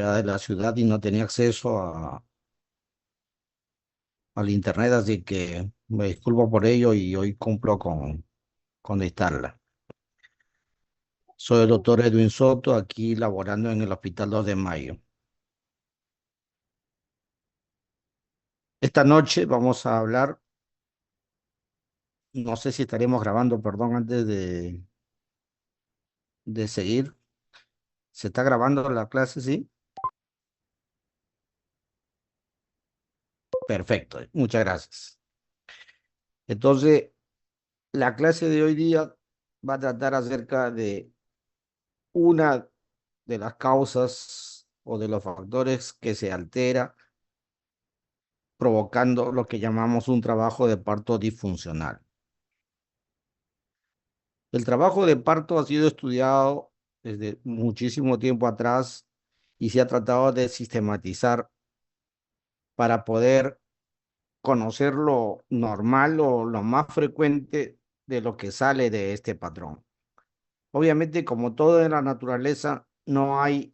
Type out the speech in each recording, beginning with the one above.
de la ciudad y no tenía acceso al internet, así que me disculpo por ello y hoy cumplo con dictarla. Soy el doctor Edwin Soto, aquí laborando en el Hospital 2 de Mayo. Esta noche vamos a hablar, no sé si estaremos grabando, perdón, antes de seguir. ¿Se está grabando la clase? Sí. Perfecto, muchas gracias. Entonces, la clase de hoy día va a tratar acerca de una de las causas o de los factores que se altera provocando lo que llamamos un trabajo de parto disfuncional. El trabajo de parto ha sido estudiado desde muchísimo tiempo atrás y se ha tratado de sistematizar para poder conocer lo normal o lo más frecuente de lo que sale de este patrón. Obviamente, como todo en la naturaleza, no hay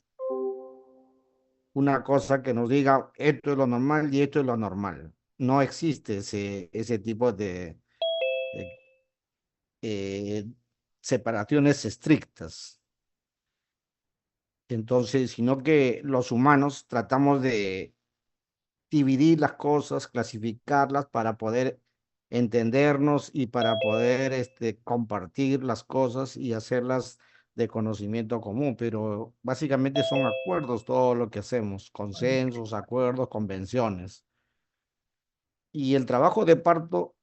una cosa que nos diga esto es lo normal y esto es lo normal. No existe ese tipo de, eh, separaciones estrictas. Entonces, sino que los humanos tratamos de dividir las cosas, clasificarlas para poder entendernos y para poder compartir las cosas y hacerlas de conocimiento común, pero básicamente son acuerdos todo lo que hacemos, consensos, acuerdos, convenciones. Y el trabajo de parto,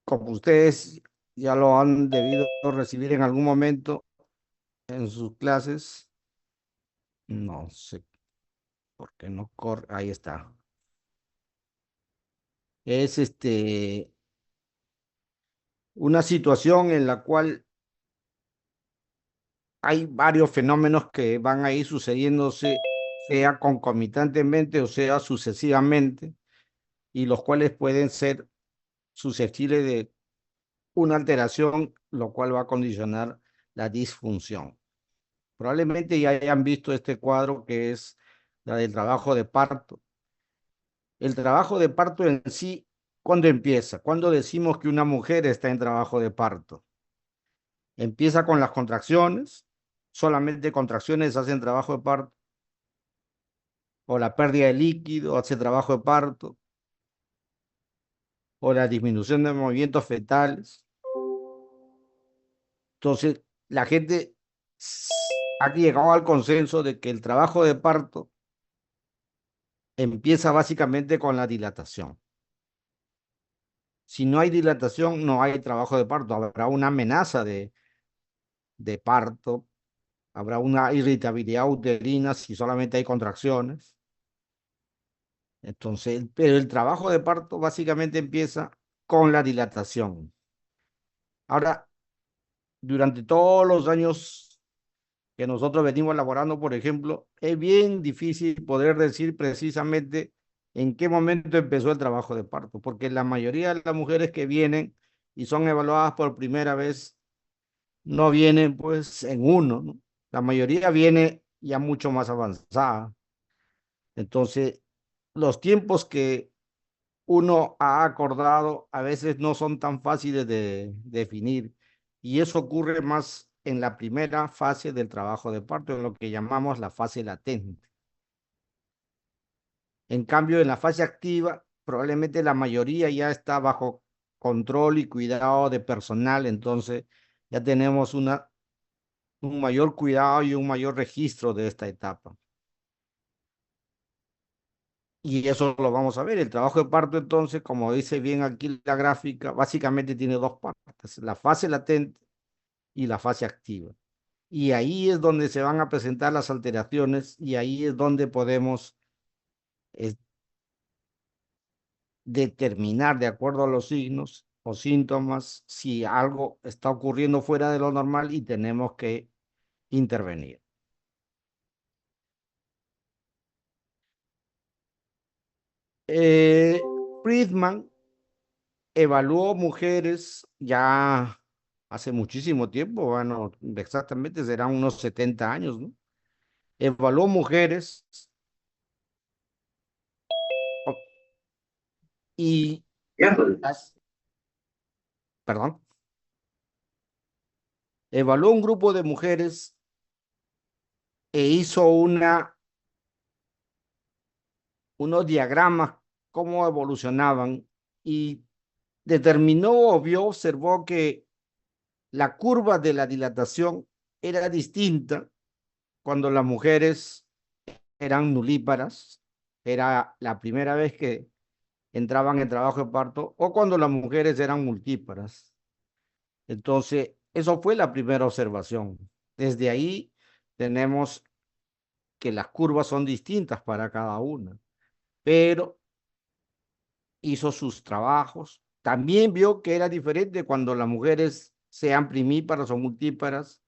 como ustedes ya lo han debido recibir en algún momento en sus clases, no sé por qué no corre, ahí está. Es una situación en la cual hay varios fenómenos que van a ir sucediéndose, sea concomitantemente o sea sucesivamente, y los cuales pueden ser susceptibles de una alteración, lo cual va a condicionar la disfunción. Probablemente ya hayan visto este cuadro que es la del trabajo de parto. El trabajo de parto en sí, ¿cuándo empieza? ¿Cuándo decimos que una mujer está en trabajo de parto? Empieza con las contracciones, solamente contracciones hacen trabajo de parto, o la pérdida de líquido hace trabajo de parto, o la disminución de movimientos fetales. Entonces, la gente ha llegado al consenso de que el trabajo de parto empieza básicamente con la dilatación. Si no hay dilatación, no hay trabajo de parto. Habrá una amenaza de parto, habrá una irritabilidad uterina si solamente hay contracciones. Entonces, pero el trabajo de parto básicamente empieza con la dilatación. Ahora, durante todos los años que nosotros venimos elaborando, por ejemplo, es bien difícil poder decir precisamente en qué momento empezó el trabajo de parto, porque la mayoría de las mujeres que vienen y son evaluadas por primera vez no vienen pues en uno, ¿no? La mayoría viene ya mucho más avanzada. Entonces, los tiempos que uno ha acordado a veces no son tan fáciles de definir y eso ocurre más en la primera fase del trabajo de parto, en lo que llamamos la fase latente. En cambio, en la fase activa, probablemente la mayoría ya está bajo control y cuidado de personal, entonces ya tenemos un mayor cuidado y un mayor registro de esta etapa. Y eso lo vamos a ver. El trabajo de parto, entonces, como dice bien aquí la gráfica, básicamente tiene dos partes, la fase latente y la fase activa. Y ahí es donde se van a presentar las alteraciones y ahí es donde podemos eh, determinar, de acuerdo a los signos o síntomas, si algo está ocurriendo fuera de lo normal y tenemos que intervenir. Friedman evaluó mujeres ya hace muchísimo tiempo, bueno, exactamente serán unos 70 años, ¿no? Evaluó mujeres o- y, perdón, evaluó un grupo de mujeres e hizo unos diagramas, cómo evolucionaban y determinó o vio, observó que la curva de la dilatación era distinta cuando las mujeres eran nulíparas, era la primera vez que entraban en trabajo de parto, o cuando las mujeres eran multíparas. Entonces, eso fue la primera observación. Desde ahí tenemos que las curvas son distintas para cada una, pero hizo sus trabajos. También vio que era diferente cuando las mujeres, sean primíparas o multíparas,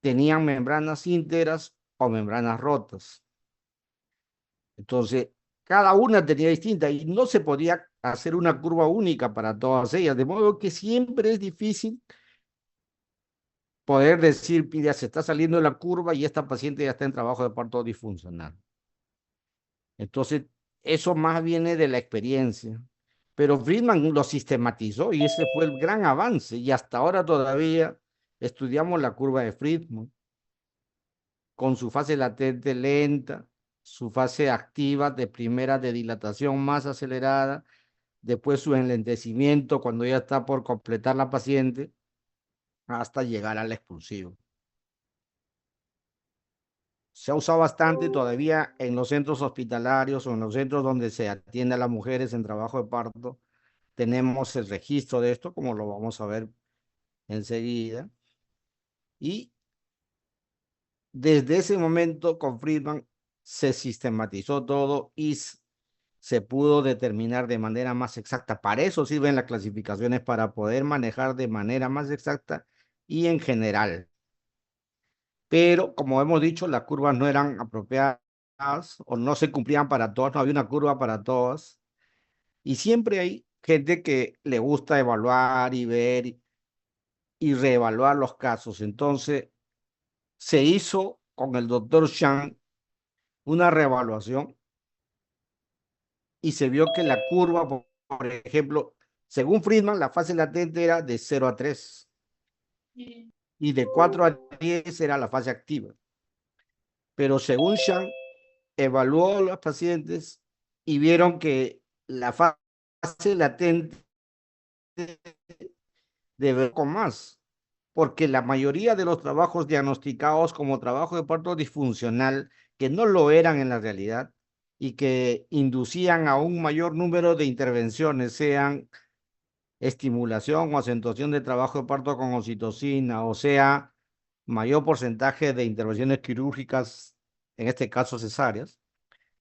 tenían membranas íntegras o membranas rotas. Entonces, cada una tenía distinta y no se podía hacer una curva única para todas ellas, de modo que siempre es difícil poder decir, ya se está saliendo de la curva y esta paciente ya está en trabajo de parto disfuncional. Entonces, eso más viene de la experiencia. Pero Friedman lo sistematizó y ese fue el gran avance. Y hasta ahora todavía estudiamos la curva de Friedman con su fase latente lenta, su fase activa de primera de dilatación más acelerada, después su enlentecimiento cuando ya está por completar la paciente, hasta llegar al expulsivo. Se ha usado bastante todavía en los centros hospitalarios o en los centros donde se atiende a las mujeres en trabajo de parto. Tenemos el registro de esto, como lo vamos a ver enseguida. Y desde ese momento con Friedman se sistematizó todo y se pudo determinar de manera más exacta. Para eso sirven las clasificaciones, para poder manejar de manera más exacta y en general. Pero como hemos dicho, las curvas no eran apropiadas o no se cumplían para todas, no había una curva para todas. Y siempre hay gente que le gusta evaluar y ver y reevaluar los casos. Entonces, se hizo con el doctor Shang una reevaluación y se vio que la curva, por ejemplo, según Friedman, la fase latente era de 0 a 3 y de 4 a 10 era la fase activa. Pero según Shang, evaluó a los pacientes y vieron que la fase latente debe con más, porque la mayoría de los trabajos diagnosticados como trabajo de parto disfuncional, que no lo eran en la realidad y que inducían a un mayor número de intervenciones, sean estimulación o acentuación de trabajo de parto con oxitocina, o sea, mayor porcentaje de intervenciones quirúrgicas, en este caso cesáreas.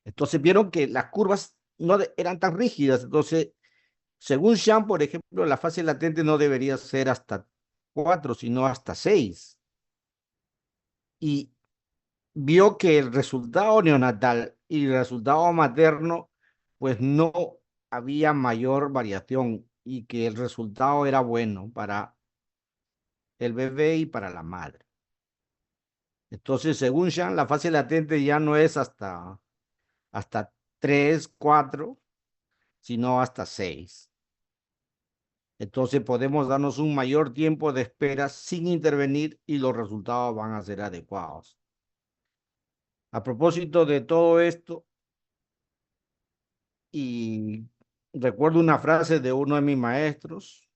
Entonces vieron que las curvas no eran tan rígidas. Entonces, según Sham, por ejemplo, la fase latente no debería ser hasta 4, sino hasta 6. Y vio que el resultado neonatal y el resultado materno, pues no había mayor variación y que el resultado era bueno para el bebé y para la madre. Entonces, según Sham, la fase latente ya no es hasta 3, 4, sino hasta 6. Entonces podemos darnos un mayor tiempo de espera sin intervenir y los resultados van a ser adecuados. A propósito de todo esto, y recuerdo una frase de uno de mis maestros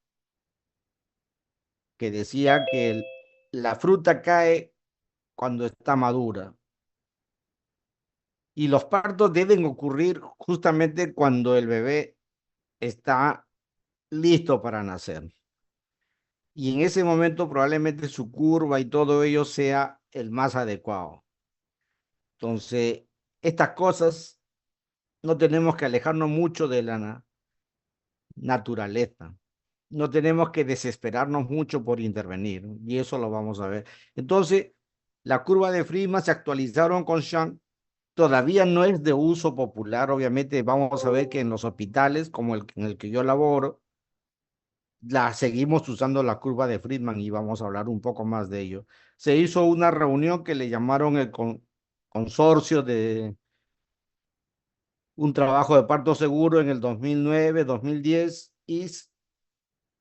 que decía que la fruta cae cuando está madura y los partos deben ocurrir justamente cuando el bebé está listo para nacer. Y en ese momento probablemente su curva y todo ello sea el más adecuado. Entonces, estas cosas no tenemos que alejarnos mucho de la naturaleza. No tenemos que desesperarnos mucho por intervenir, y eso lo vamos a ver. Entonces, la curva de Friedman se actualizaron con Shang. Todavía no es de uso popular, obviamente vamos a ver que en los hospitales, como el en el que yo laboro, la seguimos usando la curva de Friedman y vamos a hablar un poco más de ello. Se hizo una reunión que le llamaron consorcio de un trabajo de parto seguro en el 2009, 2010 y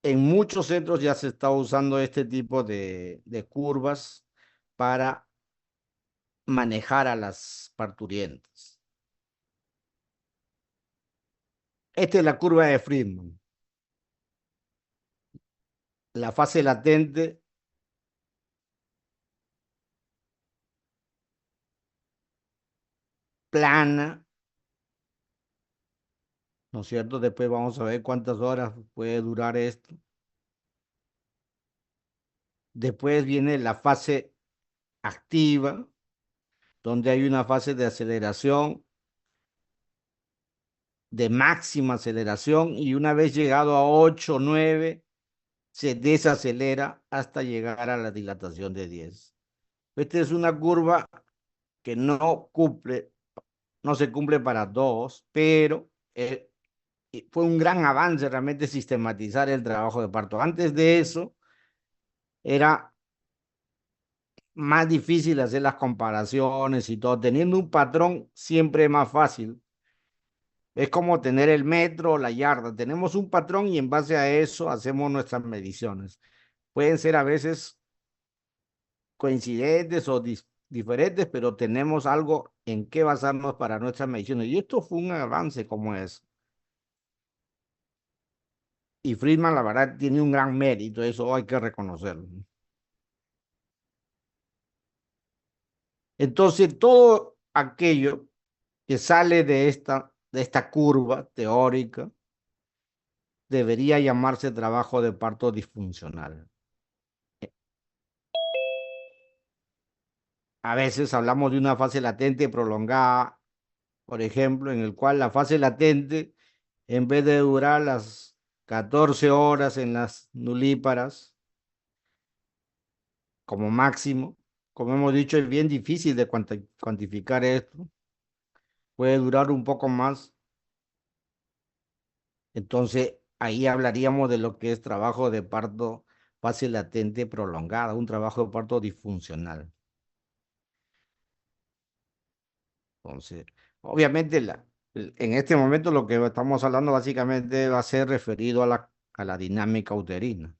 en muchos centros ya se está usando este tipo de curvas para manejar a las parturientes. Esta es la curva de Friedman. La fase latente plana, ¿no es cierto? Después vamos a ver cuántas horas puede durar esto. Después viene la fase activa, donde hay una fase de aceleración, de máxima aceleración, y una vez llegado a 8, 9, se desacelera hasta llegar a la dilatación de 10. Esta es una curva que no se cumple para todos, pero fue un gran avance realmente sistematizar el trabajo de parto. Antes de eso, era más difícil hacer las comparaciones y todo. Teniendo un patrón siempre es más fácil. Es como tener el metro o la yarda. Tenemos un patrón y en base a eso hacemos nuestras mediciones. Pueden ser a veces coincidentes o diferentes, pero tenemos algo en qué basarnos para nuestras mediciones. Y esto fue un avance como es. Y Friedman, la verdad, tiene un gran mérito, eso hay que reconocerlo. Entonces, todo aquello que sale de esta curva teórica debería llamarse trabajo de parto disfuncional. A veces hablamos de una fase latente prolongada, por ejemplo, en el cual la fase latente, en vez de durar las 14 horas en las nulíparas como máximo, como hemos dicho, es bien difícil de cuantificar esto, puede durar un poco más. Entonces, ahí hablaríamos de lo que es trabajo de parto fase latente prolongada, un trabajo de parto disfuncional. Entonces, obviamente, en este momento lo que estamos hablando básicamente va a ser referido a la dinámica uterina.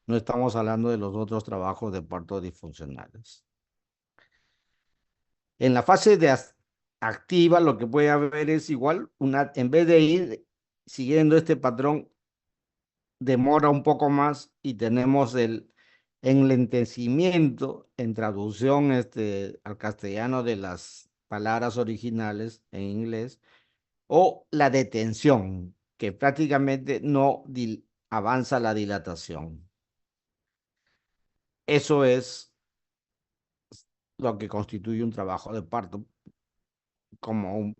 No estamos hablando de los otros trabajos de parto disfuncionales. En la fase activa, lo que puede haber es igual, en vez de ir siguiendo este patrón, demora un poco más y tenemos el enlentecimiento en traducción al castellano de las palabras originales en inglés, o la detención, que prácticamente no avanza la dilatación. Eso es lo que constituye un trabajo de parto, como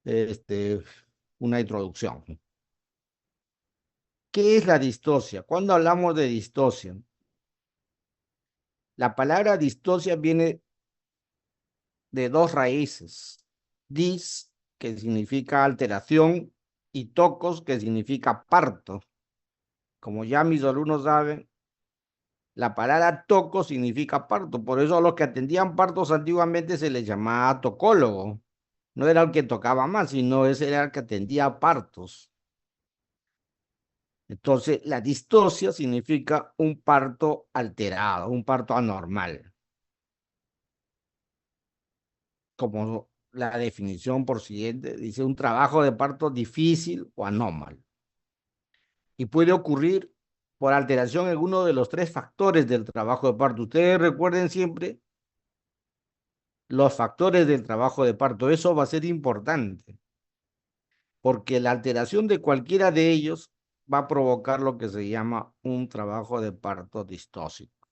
este, una introducción. ¿Qué es la distosia? Cuando hablamos de distosia, la palabra distosia viene de dos raíces: dis, que significa alteración, y tocos, que significa parto. Como ya mis alumnos saben, la palabra toco significa parto, por eso a los que atendían partos antiguamente se les llamaba tocólogo. No era el que tocaba más, sino ese era el que atendía partos. Entonces, la distosia significa un parto alterado, un parto anormal, como la definición por siguiente dice: un trabajo de parto difícil o anómalo. Y puede ocurrir por alteración en uno de los tres factores del trabajo de parto. Ustedes recuerden siempre los factores del trabajo de parto. Eso va a ser importante, porque la alteración de cualquiera de ellos va a provocar lo que se llama un trabajo de parto distóxico.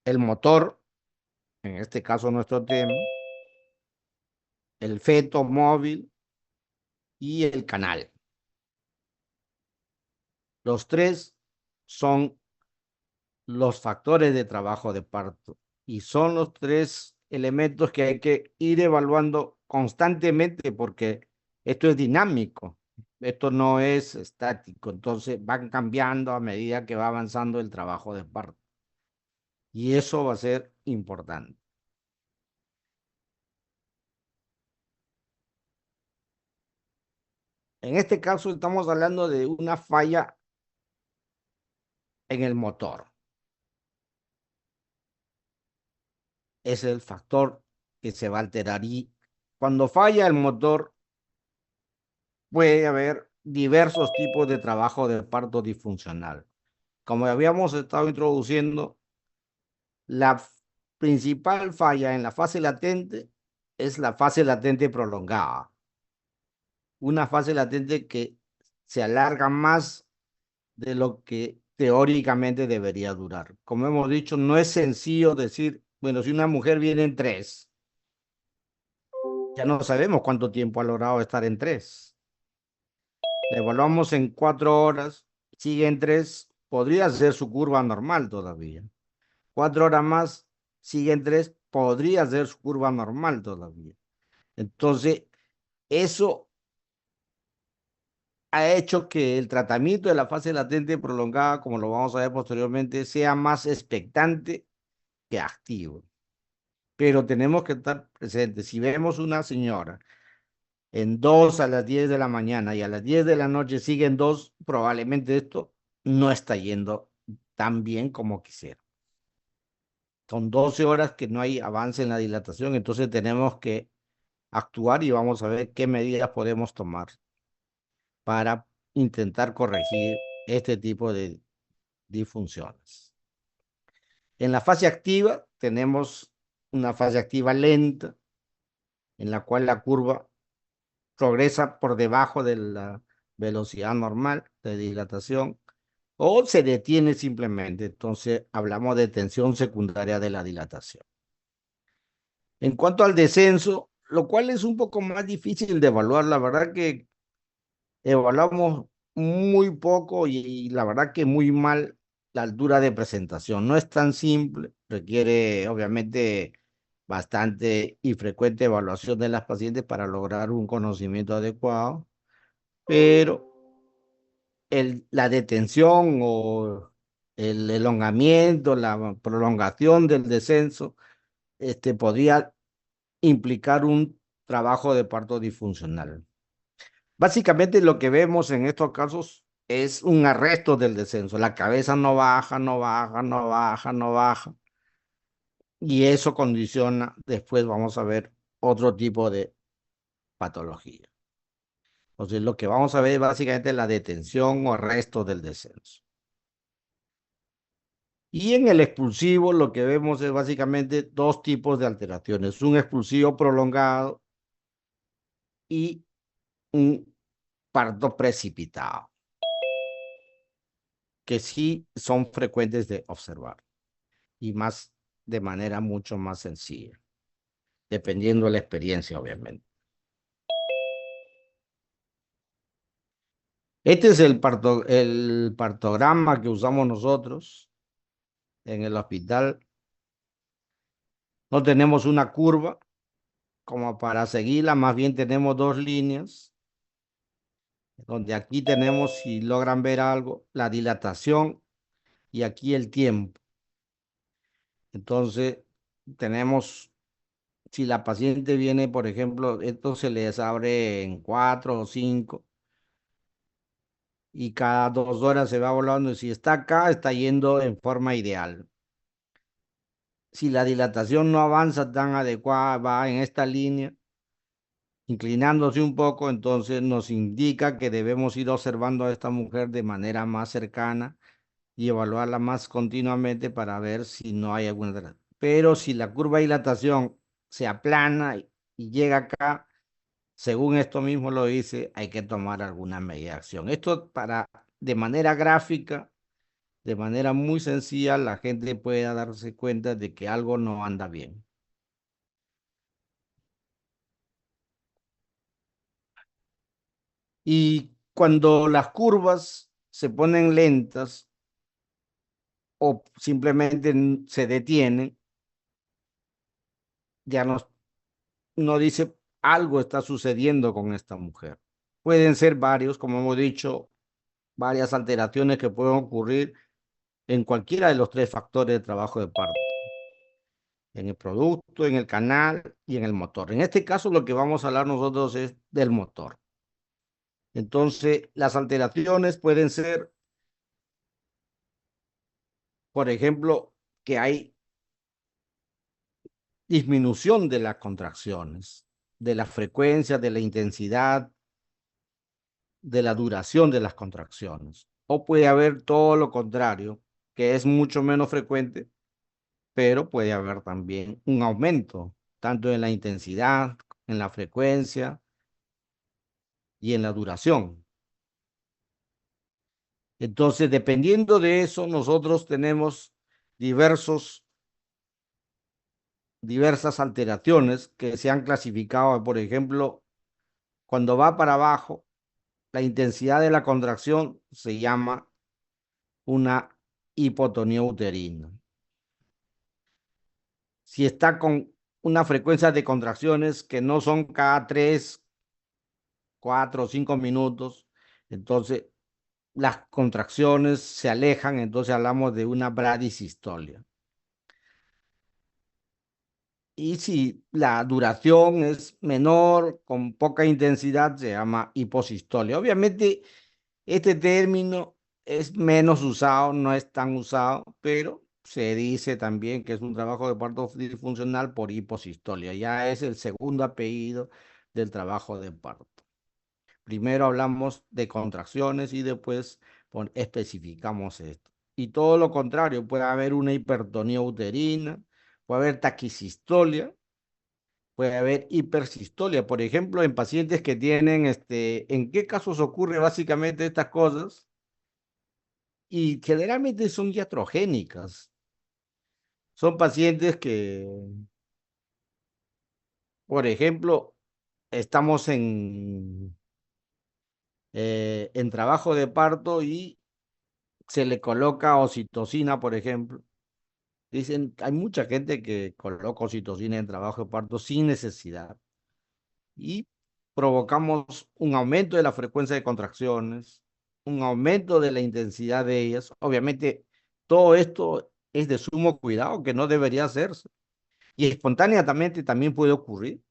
El motor, en este caso nuestro tema, el feto móvil y el canal. Los tres son los factores de trabajo de parto y son los tres elementos que hay que ir evaluando constantemente, porque esto es dinámico, esto no es estático, entonces van cambiando a medida que va avanzando el trabajo de parto. y eso va a ser importante. En este caso estamos hablando de una falla en el motor. Es el factor que se va a alterar y cuando falla el motor puede haber diversos tipos de trabajo de parto disfuncional. Como habíamos estado introduciendo, la principal falla en la fase latente es la fase latente prolongada, una fase latente que se alarga más de lo que teóricamente debería durar. Como hemos dicho, no es sencillo decir, bueno, si una mujer viene en 3, ya no sabemos cuánto tiempo ha logrado estar en 3. La evaluamos en 4 horas, sigue en 3, podría ser su curva normal todavía. 4 horas más, sigue en 3, podría ser su curva normal todavía. Entonces, eso ha hecho que el tratamiento de la fase latente prolongada, como lo vamos a ver posteriormente, sea más expectante que activo. Pero tenemos que estar presentes. Si vemos una señora en 2 a las 10 de la mañana y a las 10 de la noche siguen 2, probablemente esto no está yendo tan bien como quisiera. Son 12 horas que no hay avance en la dilatación, entonces tenemos que actuar y vamos a ver qué medidas podemos tomar para intentar corregir este tipo de disfunciones. En la fase activa tenemos una fase activa lenta, en la cual la curva progresa por debajo de la velocidad normal de dilatación o se detiene simplemente. Entonces hablamos de tensión secundaria de la dilatación. En cuanto al descenso, lo cual es un poco más difícil de evaluar, la verdad que evaluamos muy poco y la verdad que muy mal la altura de presentación. No es tan simple, requiere obviamente bastante y frecuente evaluación de las pacientes para lograr un conocimiento adecuado, pero la detención o el elongamiento, la prolongación del descenso, podría implicar un trabajo de parto disfuncional. Básicamente lo que vemos en estos casos es un arresto del descenso. La cabeza no baja, no baja, no baja, no baja. Y eso condiciona, después vamos a ver otro tipo de patología. Entonces lo que vamos a ver es básicamente la detención o arresto del descenso. Y en el expulsivo lo que vemos es básicamente dos tipos de alteraciones. Un expulsivo prolongado y un parto precipitado, que sí son frecuentes de observar y más de manera mucho más sencilla, dependiendo de la experiencia, obviamente. Este es el partograma que usamos nosotros en el hospital. No tenemos una curva como para seguirla, más bien tenemos dos líneas, donde aquí tenemos, si logran ver algo, la dilatación y aquí el tiempo. Entonces, tenemos, si la paciente viene, por ejemplo, esto se les abre en 4 o 5 y cada 2 horas se va volando. Si está acá, está yendo en forma ideal. Si la dilatación no avanza tan adecuada, va en esta línea, inclinándose un poco, entonces nos indica que debemos ir observando a esta mujer de manera más cercana y evaluarla más continuamente para ver si no hay alguna. Pero si la curva de dilatación se aplana y llega acá, según esto mismo lo dice, hay que tomar alguna medida de acción. Esto para, de manera gráfica, de manera muy sencilla, la gente pueda darse cuenta de que algo no anda bien. Y cuando las curvas se ponen lentas o simplemente se detienen, ya no dice algo está sucediendo con esta mujer. Pueden ser varios, como hemos dicho, varias alteraciones que pueden ocurrir en cualquiera de los tres factores de trabajo de parto. en el producto, en el canal y en el motor. En este caso, lo que vamos a hablar nosotros es del motor. Entonces, las alteraciones pueden ser, por ejemplo, que hay disminución de las contracciones, de la frecuencia, de la intensidad, de la duración de las contracciones. O puede haber todo lo contrario, que es mucho menos frecuente, pero puede haber también un aumento, tanto en la intensidad, en la frecuencia y en la duración. Entonces, dependiendo de eso, nosotros tenemos diversas alteraciones que se han clasificado. Por ejemplo, cuando va para abajo, la intensidad de la contracción se llama una hipotonía uterina. Si está con una frecuencia de contracciones que no son cada 3, 4 o 5 minutos, entonces las contracciones se alejan, entonces hablamos de una bradisistolia. Y si la duración es menor, con poca intensidad, se llama hiposistolia. Obviamente, este término es menos usado, no es tan usado, pero se dice también que es un trabajo de parto disfuncional por hiposistolia. Ya es el segundo apellido del trabajo de parto. Primero hablamos de contracciones y después especificamos esto. Y todo lo contrario, puede haber una hipertonía uterina, puede haber taquicistolia, puede haber hipersistolia. Por ejemplo, en pacientes que tienen, ¿en qué casos ocurre básicamente estas cosas? Y generalmente son iatrogénicas. Son pacientes que, por ejemplo, estamos en trabajo de parto y se le coloca oxitocina, por ejemplo. Dicen, hay mucha gente que coloca oxitocina en trabajo de parto sin necesidad y provocamos un aumento de la frecuencia de contracciones, un aumento de la intensidad de ellas. Obviamente, todo esto es de sumo cuidado, que no debería hacerse. Y espontáneamente también puede ocurrir,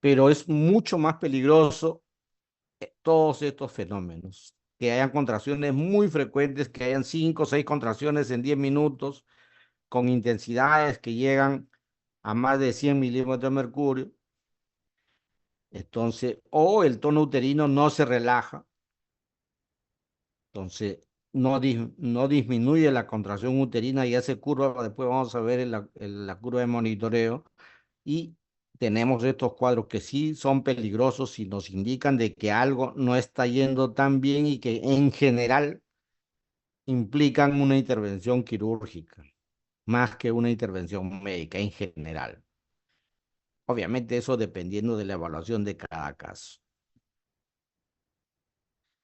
pero es mucho más peligroso todos estos fenómenos. Que hayan contracciones muy frecuentes, que hayan 5 o 6 contracciones en 10 minutos, con intensidades que llegan a más de 100 milímetros de mercurio. Entonces, o el tono uterino no se relaja, entonces no disminuye la contracción uterina y hace curva, después vamos a ver en la curva de monitoreo, y tenemos estos cuadros que sí son peligrosos y nos indican de que algo no está yendo tan bien y que en general implican una intervención quirúrgica, más que una intervención médica en general. Obviamente eso dependiendo de la evaluación de cada caso.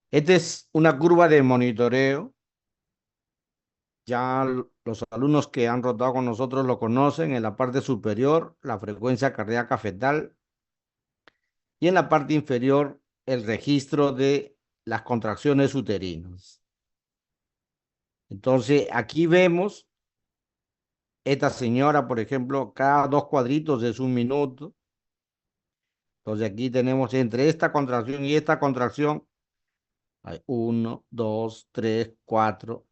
Esta es una curva de monitoreo. Ya los alumnos que han rotado con nosotros lo conocen. En la parte superior, la frecuencia cardíaca fetal, y en la parte inferior, el registro de las contracciones uterinas. Entonces, aquí vemos esta señora, por ejemplo, cada 2 cuadritos es 1 minuto. Entonces, aquí tenemos entre esta contracción y esta contracción, hay 1, 2, 3, 4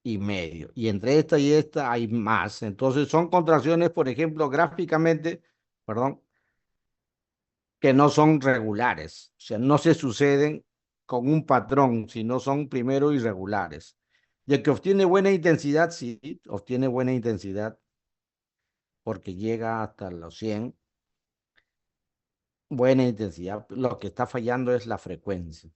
y medio. Y entre esta y esta hay más. Entonces, son contracciones, por ejemplo, gráficamente, perdón, que no son regulares, o sea, no se suceden con un patrón, sino son primero irregulares. Y el que obtiene buena intensidad, sí, obtiene buena intensidad porque llega hasta los 100, buena intensidad. Lo que está fallando es la frecuencia.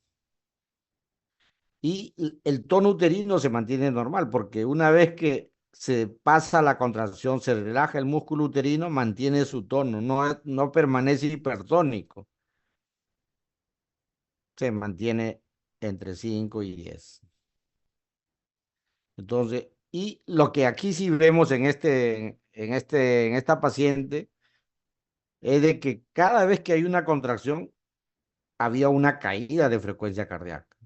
Y el tono uterino se mantiene normal porque una vez que se pasa la contracción, se relaja el músculo uterino, mantiene su tono, no permanece hipertónico, se mantiene entre 5 y 10. Entonces, y lo que aquí sí vemos en esta paciente es de que cada vez que hay una contracción, había una caída de frecuencia cardíaca.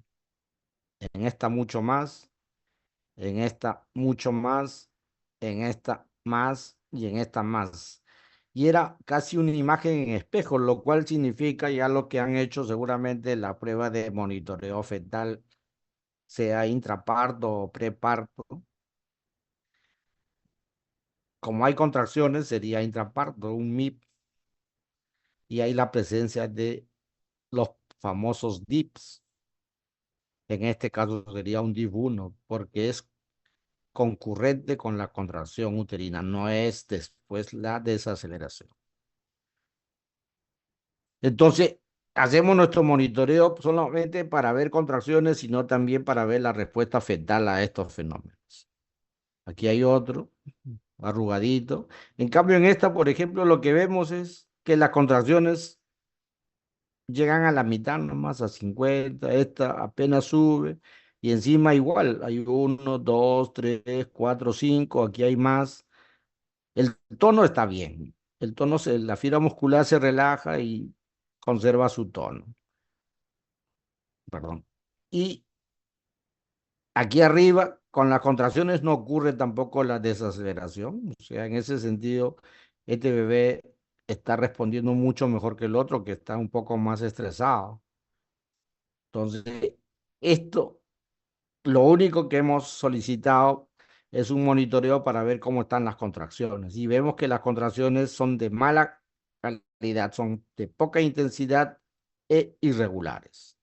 En esta mucho más, en esta mucho más, en esta más y en esta más. Y era casi una imagen en espejo, lo cual significa ya lo que han hecho seguramente la prueba de monitoreo fetal, sea intraparto o preparto. Como hay contracciones, sería intraparto, un MIP, y hay la presencia de los famosos DIPs. En este caso sería un DIP 1, porque es concurrente con la contracción uterina, no es después la desaceleración. Entonces, hacemos nuestro monitoreo solamente para ver contracciones, sino también para ver la respuesta fetal a estos fenómenos. Aquí hay otro, arrugadito. En cambio, en esta, por ejemplo, lo que vemos es que las contracciones llegan a la mitad nomás, a 50, esta apenas sube, y encima igual, hay 1, 2, 3, 4, 5, aquí hay más. El tono está bien, la fibra muscular se relaja y conserva su tono, perdón. Y aquí arriba, con las contracciones no ocurre tampoco la desaceleración, o sea, en ese sentido, este bebé está respondiendo mucho mejor que el otro, que está un poco más estresado. Entonces, esto, lo único que hemos solicitado es un monitoreo para ver cómo están las contracciones. Y vemos que las contracciones son de mala calidad, son de poca intensidad e irregulares.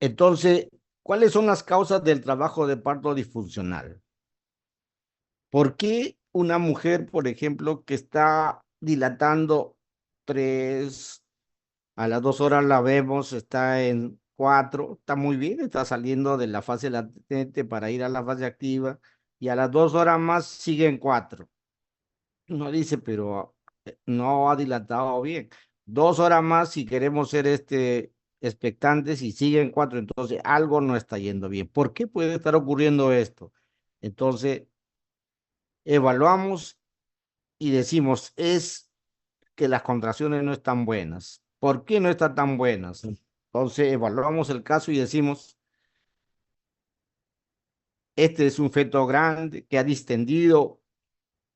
Entonces, ¿cuáles son las causas del trabajo de parto disfuncional? ¿Por qué una mujer, por ejemplo, que está dilatando 3, a las 2 horas la vemos, está en 4, está muy bien, está saliendo de la fase latente para ir a la fase activa, y a las 2 horas más sigue en 4? Uno dice, pero no ha dilatado bien. 2 horas más si queremos ser expectantes y sigue en 4, entonces algo no está yendo bien. ¿Por qué puede estar ocurriendo esto? Entonces, evaluamos y decimos, es que las contracciones no están buenas. ¿Por qué no están tan buenas? Entonces evaluamos el caso y decimos, este es un feto grande que ha distendido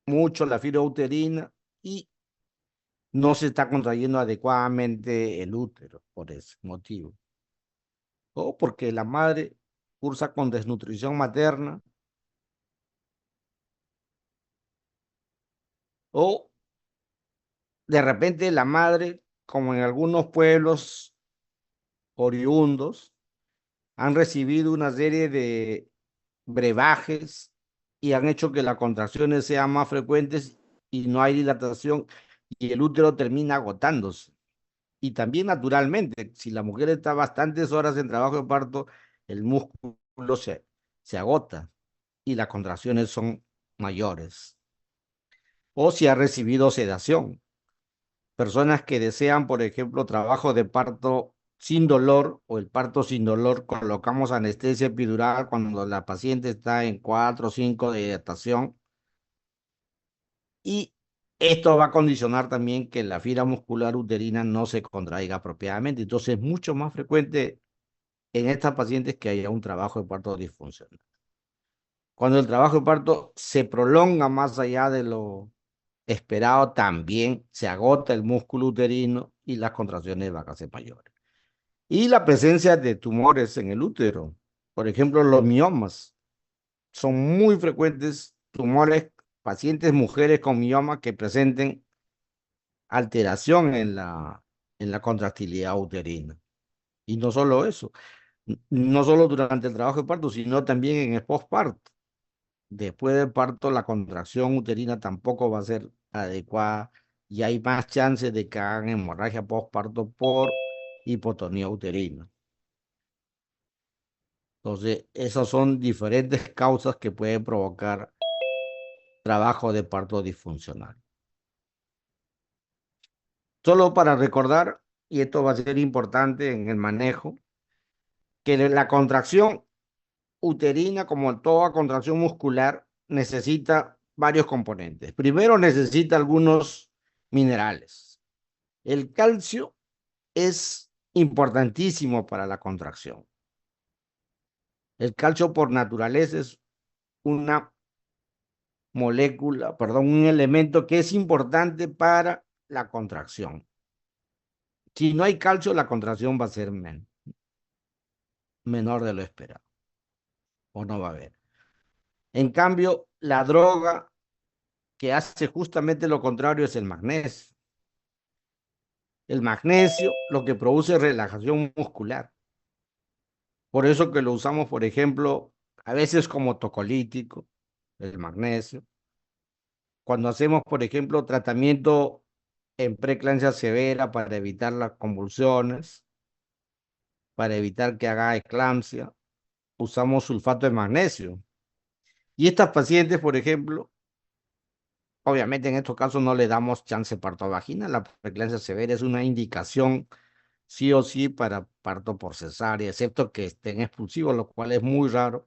mucho la fibra uterina y no se está contrayendo adecuadamente el útero por ese motivo. O porque la madre cursa con desnutrición materna, o de repente la madre, como en algunos pueblos oriundos, han recibido una serie de brebajes y han hecho que las contracciones sean más frecuentes y no hay dilatación y el útero termina agotándose. Y también naturalmente, si la mujer está bastantes horas en trabajo de parto, el músculo se agota y las contracciones son mayores. O si ha recibido sedación. Personas que desean, por ejemplo, trabajo de parto sin dolor o el parto sin dolor, colocamos anestesia epidural cuando la paciente está en 4 o 5 de dilatación, y esto va a condicionar también que la fibra muscular uterina no se contraiga apropiadamente. Entonces es mucho más frecuente en estas pacientes que haya un trabajo de parto disfuncional. Cuando el trabajo de parto se prolonga más allá de lo esperado, también se agota el músculo uterino y las contracciones van a ser mayores. Y la presencia de tumores en el útero, por ejemplo, los miomas, son muy frecuentes tumores, pacientes mujeres con mioma que presenten alteración en la contractilidad uterina. Y no solo eso, no solo durante el trabajo de parto, sino también en el postparto. Después del parto, la contracción uterina tampoco va a ser adecuada y hay más chances de que hagan hemorragia postparto por hipotonía uterina. Entonces, esas son diferentes causas que pueden provocar trabajo de parto disfuncional. Solo para recordar, y esto va a ser importante en el manejo, que la contracción uterina, como toda contracción muscular, necesita varios componentes. Primero necesita algunos minerales. El calcio es importantísimo para la contracción. El calcio por naturaleza es una molécula, perdón, un elemento que es importante para la contracción. Si no hay calcio, la contracción va a ser menor de lo esperado, o no va a haber. En cambio, la droga que hace justamente lo contrario es el magnesio. El magnesio lo que produce es relajación muscular. Por eso que lo usamos, por ejemplo, a veces como tocolítico, el magnesio. Cuando hacemos, por ejemplo, tratamiento en preeclampsia severa para evitar las convulsiones, para evitar que haga eclampsia, usamos sulfato de magnesio. Y estas pacientes, por ejemplo, obviamente en estos casos no le damos chance parto vagina. La preeclampsia severa es una indicación sí o sí para parto por cesárea, excepto que estén expulsivos, lo cual es muy raro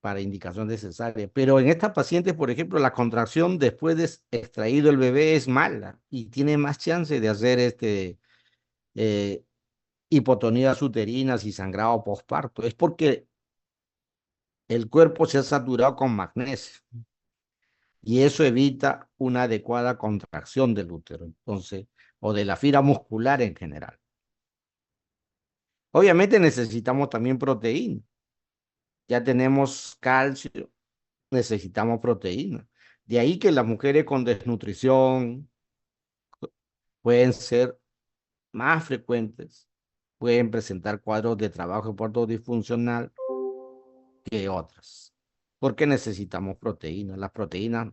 para indicación de cesárea. Pero en estas pacientes, por ejemplo, la contracción después de extraído el bebé es mala y tiene más chance de hacer eh, hipotonías uterinas y sangrado postparto. Es porque el cuerpo se ha saturado con magnesio y eso evita una adecuada contracción del útero, entonces, o de la fibra muscular en general. Obviamente necesitamos también proteína. Ya tenemos calcio, necesitamos proteína. De ahí que las mujeres con desnutrición pueden ser más frecuentes, pueden presentar cuadros de trabajo de parto disfuncional que otras, porque necesitamos proteínas. Las proteínas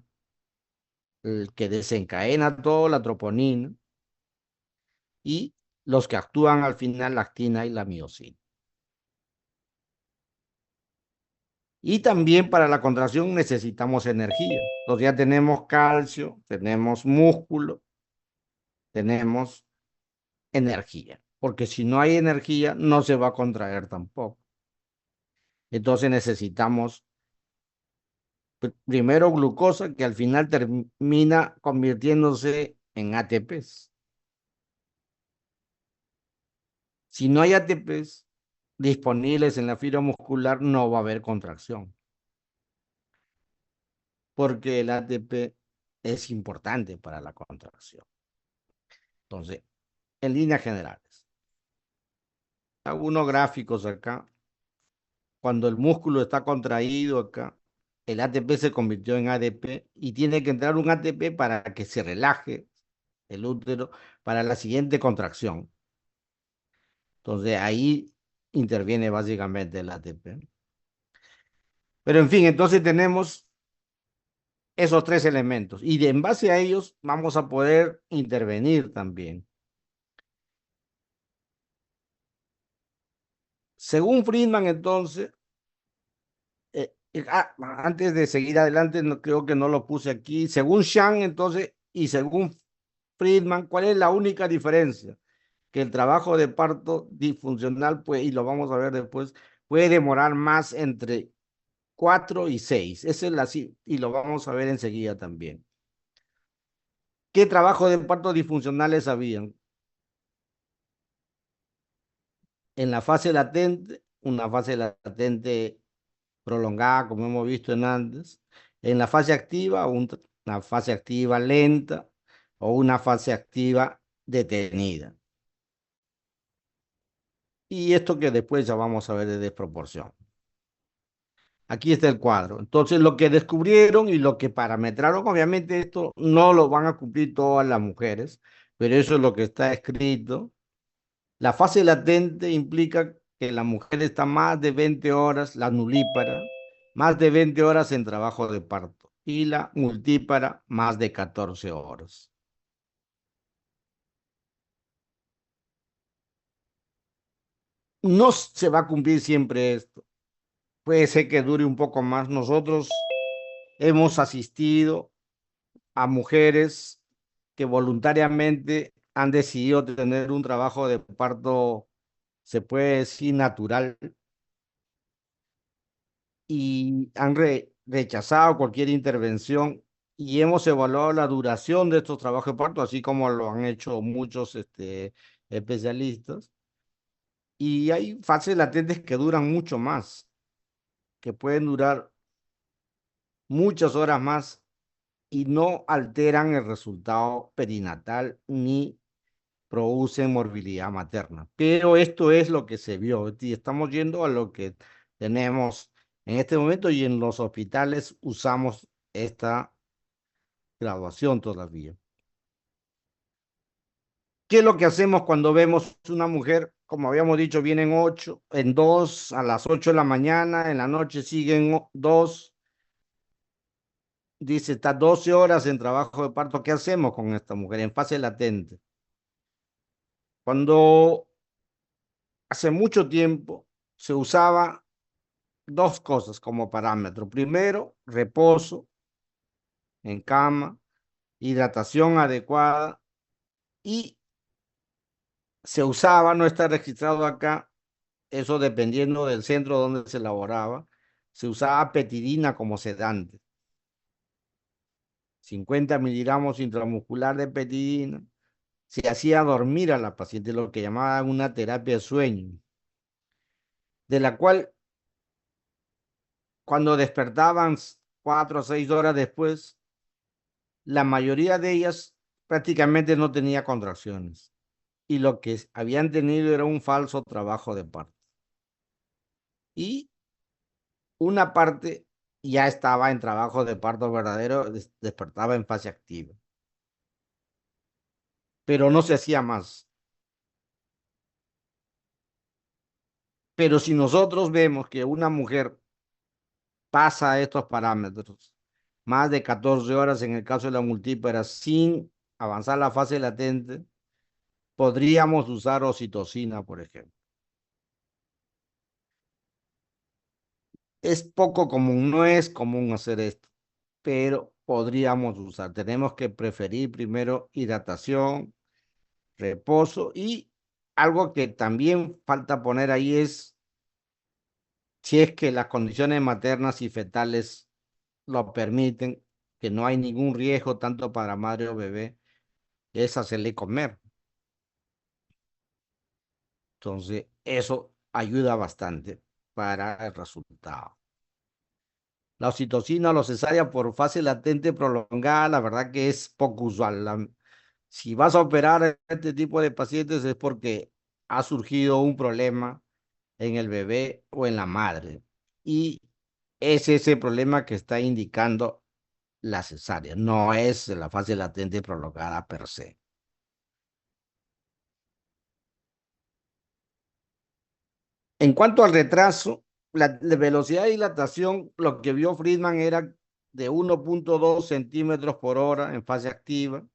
que desencadena todo, la troponina, y los que actúan al final, la actina y la miosina. Y también para la contracción necesitamos energía. Entonces ya tenemos calcio, tenemos músculo, tenemos energía, porque si no hay energía no se va a contraer tampoco. Entonces necesitamos primero glucosa, que al final termina convirtiéndose en ATPs. Si no hay ATPs disponibles en la fibra muscular, no va a haber contracción, porque el ATP es importante para la contracción. Entonces, en líneas generales, algunos gráficos acá. Cuando el músculo está contraído acá, el ATP se convirtió en ADP y tiene que entrar un ATP para que se relaje el útero para la siguiente contracción. Entonces ahí interviene básicamente el ATP. Pero en fin, entonces tenemos esos tres elementos y en base a ellos vamos a poder intervenir también. Según Friedman, entonces, antes de seguir adelante, no, creo que no lo puse aquí. Según Shang, entonces, y según Friedman, ¿cuál es la única diferencia? Que el trabajo de parto disfuncional, pues, y lo vamos a ver después, puede demorar más entre 4 y 6. Esa es la, y lo vamos a ver enseguida también. ¿Qué trabajo de parto disfuncionales habían? En la fase latente, una fase latente prolongada, como hemos visto en antes. En la fase activa, una fase activa lenta o una fase activa detenida. Y esto que después ya vamos a ver de desproporción. Aquí está el cuadro. Entonces, lo que descubrieron y lo que parametraron, obviamente esto no lo van a cumplir todas las mujeres, pero eso es lo que está escrito. La fase latente implica que la mujer está más de 20 horas, la nulípara, más de 20 horas en trabajo de parto y la multípara más de 14 horas. No se va a cumplir siempre esto. Puede ser que dure un poco más. Nosotros hemos asistido a mujeres que voluntariamente han decidido tener un trabajo de parto, se puede decir, natural, y han rechazado cualquier intervención y hemos evaluado la duración de estos trabajos de parto, así como lo han hecho muchos especialistas. Y hay fases latentes que duran mucho más, que pueden durar muchas horas más y no alteran el resultado perinatal ni producen morbilidad materna. Pero esto es lo que se vio y estamos yendo a lo que tenemos en este momento y en los hospitales usamos esta graduación todavía. ¿Qué es lo que hacemos cuando vemos una mujer? Como habíamos dicho, vienen ocho, en dos, a las 8 de la mañana, en la noche siguen dos, dice, está 12 horas en trabajo de parto. ¿Qué hacemos con esta mujer en fase latente? Cuando hace mucho tiempo se usaba dos cosas como parámetro. Primero, reposo en cama, hidratación adecuada y se usaba, no está registrado acá, eso dependiendo del centro donde se elaboraba, se usaba petidina como sedante. 50 miligramos intramuscular de petidina. Se hacía dormir a la paciente, lo que llamaban una terapia de sueño, de la cual cuando despertaban 4 o 6 horas después, la mayoría de ellas prácticamente no tenía contracciones y lo que habían tenido era un falso trabajo de parto. Y una parte ya estaba en trabajo de parto verdadero, despertaba en fase activa, pero no se hacía más. Pero si nosotros vemos que una mujer pasa estos parámetros, más de 14 horas en el caso de la multípara, sin avanzar la fase latente, podríamos usar oxitocina, por ejemplo. Es poco común, no es común hacer esto, pero podríamos usar. Tenemos que preferir primero hidratación, reposo y algo que también falta poner ahí es si es que las condiciones maternas y fetales lo permiten, que no hay ningún riesgo tanto para madre o bebé, es hacerle comer. Entonces, eso ayuda bastante para el resultado. La oxitocina o la cesárea por fase latente prolongada, la verdad que es poco usual. Si vas a operar a este tipo de pacientes es porque ha surgido un problema en el bebé o en la madre. Y es ese problema que está indicando la cesárea, no es la fase latente prolongada per se. En cuanto al retraso, la velocidad de dilatación, lo que vio Friedman era de 1,2 centímetros por hora en fase activa,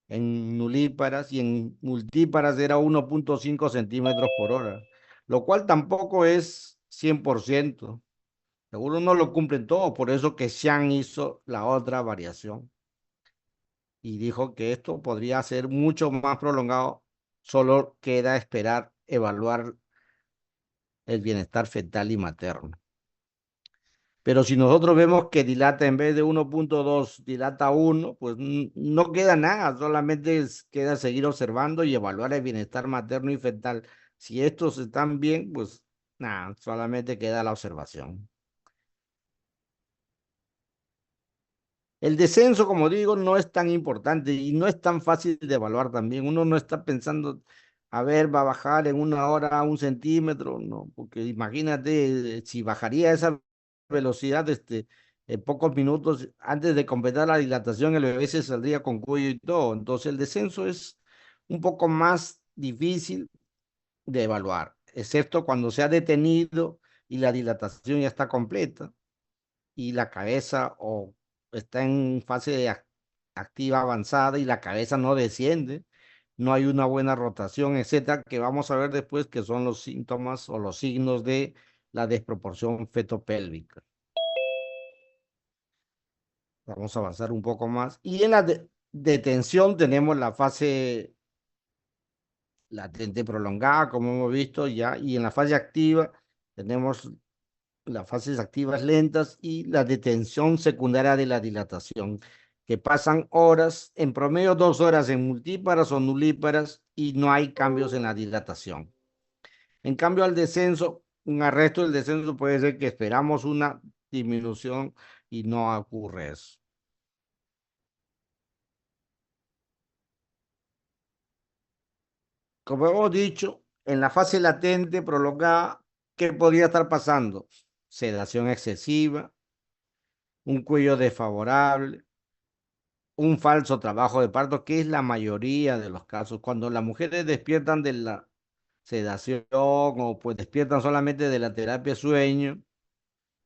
en nulíparas, y en multíparas era 1,5 centímetros por hora, lo cual tampoco es 100%. Seguro no lo cumplen todos, por eso que Xiang hizo la otra variación y dijo que esto podría ser mucho más prolongado, solo queda esperar, evaluar el bienestar fetal y materno. Pero si nosotros vemos que dilata en vez de 1,2, dilata 1, pues no queda nada, solamente queda seguir observando y evaluar el bienestar materno y fetal. Si estos están bien, pues nada, solamente queda la observación. El descenso, como digo, no es tan importante y no es tan fácil de evaluar también. Uno no está pensando, a ver, va a bajar en 1 hora a 1 centímetro, no, porque imagínate si bajaría esa velocidad en pocos minutos antes de completar la dilatación, el bebé se saldría con cuello y todo. Entonces el descenso es un poco más difícil de evaluar, excepto cuando se ha detenido y la dilatación ya está completa y la cabeza o está en fase activa avanzada y la cabeza no desciende, no hay una buena rotación, etcétera, que vamos a ver después que son los síntomas o los signos de la desproporción fetopélvica. Vamos a avanzar un poco más. Y en la detención tenemos la fase latente prolongada, como hemos visto ya, y en la fase activa tenemos las fases activas lentas y la detención secundaria de la dilatación, que pasan horas, en promedio 2 horas en multíparas o nulíparas y no hay cambios en la dilatación. En cambio, al descenso, un arresto del descenso puede ser que esperamos una disminución y no ocurre eso. Como hemos dicho, en la fase latente prolongada, ¿qué podría estar pasando? Sedación excesiva, un cuello desfavorable, un falso trabajo de parto, que es la mayoría de los casos. Cuando las mujeres despiertan de la sedación o pues despiertan solamente de la terapia de sueño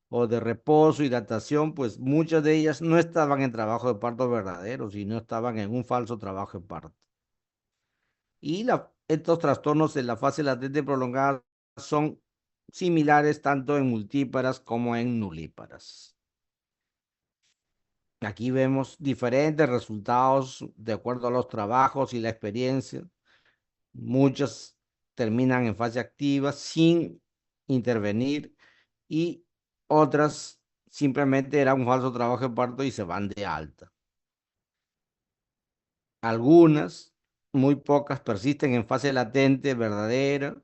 o de reposo, hidratación, pues muchas de ellas no estaban en trabajo de parto verdadero, sino estaban en un falso trabajo de parto. Y estos trastornos en la fase latente prolongada son similares tanto en multíparas como en nulíparas. Aquí vemos diferentes resultados de acuerdo a los trabajos y la experiencia. Muchas terminan en fase activa sin intervenir y otras simplemente era un falso trabajo de parto y se van de alta. Algunas, muy pocas, persisten en fase latente verdadera,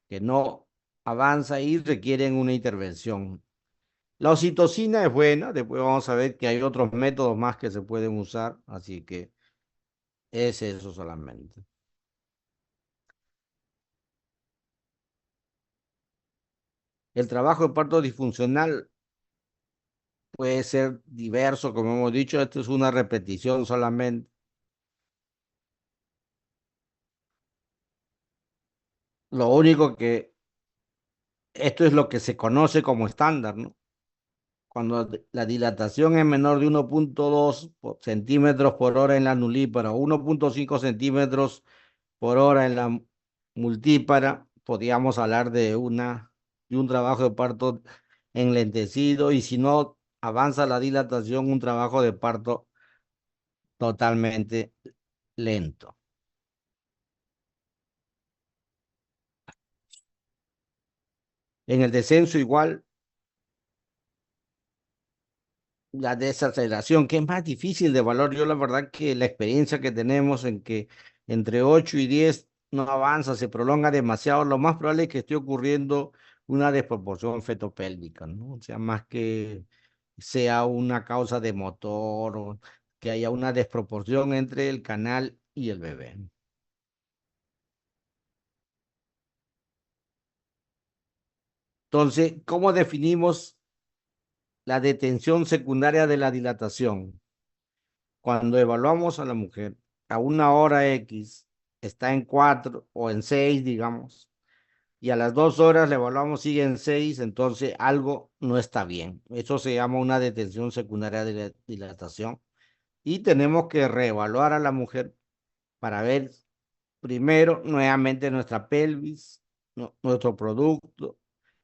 que no avanza y requieren una intervención. La oxitocina es buena, después vamos a ver que hay otros métodos más que se pueden usar, así que es eso solamente. El trabajo de parto disfuncional puede ser diverso, como hemos dicho, esto es una repetición solamente. Lo único que esto es lo que se conoce como estándar, ¿no? Cuando la dilatación es menor de 1,2 centímetros por hora en la nulípara o 1,5 centímetros por hora en la multípara, podríamos hablar de un trabajo de parto enlentecido y si no avanza la dilatación, un trabajo de parto totalmente lento. En el descenso igual, la desaceleración, que es más difícil de evaluar. Yo la verdad que la experiencia que tenemos en que entre 8 y 10 no avanza, se prolonga demasiado, lo más probable es que esté ocurriendo una desproporción fetopélvica, ¿no? O sea, más que sea una causa de motor o que haya una desproporción entre el canal y el bebé. Entonces, ¿cómo definimos la detención secundaria de la dilatación? Cuando evaluamos a la mujer a una hora X, está en 4 o en 6, digamos, y a las 2 horas le evaluamos, sigue en 6, entonces algo no está bien. Eso se llama una detención secundaria de la dilatación. Y tenemos que reevaluar a la mujer para ver primero nuevamente nuestra pelvis, nuestro producto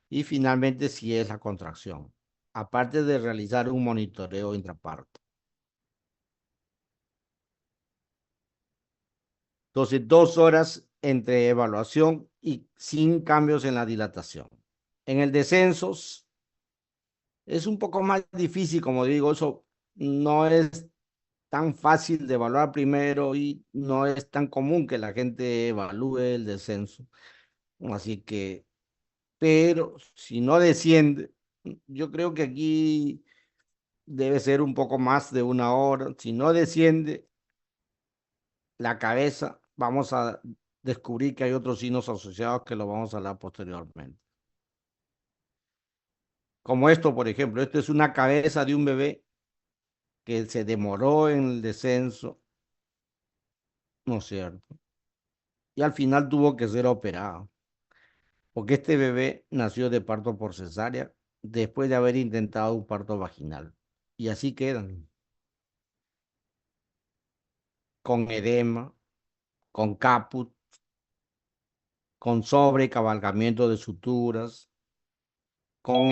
y finalmente si es la contracción, aparte de realizar un monitoreo intraparto. Entonces, 2 horas entre evaluación y sin cambios en la dilatación. En el descenso es un poco más difícil, como digo, eso no es tan fácil de evaluar primero y no es tan común que la gente evalúe el descenso. Así que, pero si no desciende, yo creo que aquí debe ser un poco más de una hora. Si no desciende, la cabeza, vamos a descubrir que hay otros signos asociados que lo vamos a hablar posteriormente. Como esto, por ejemplo, esto es una cabeza de un bebé que se demoró en el descenso, ¿no es cierto? Y al final tuvo que ser operado, porque este bebé nació de parto por cesárea después de haber intentado un parto vaginal. Y así quedan, con edema, con caput, con sobrecabalgamiento de suturas, con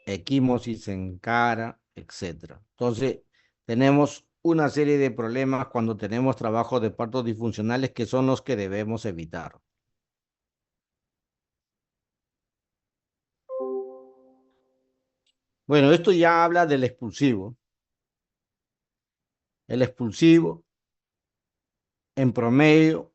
equimosis en cara, etcétera. Entonces, tenemos una serie de problemas cuando tenemos trabajos de partos disfuncionales que son los que debemos evitar. Bueno, esto ya habla del expulsivo. El expulsivo, en promedio,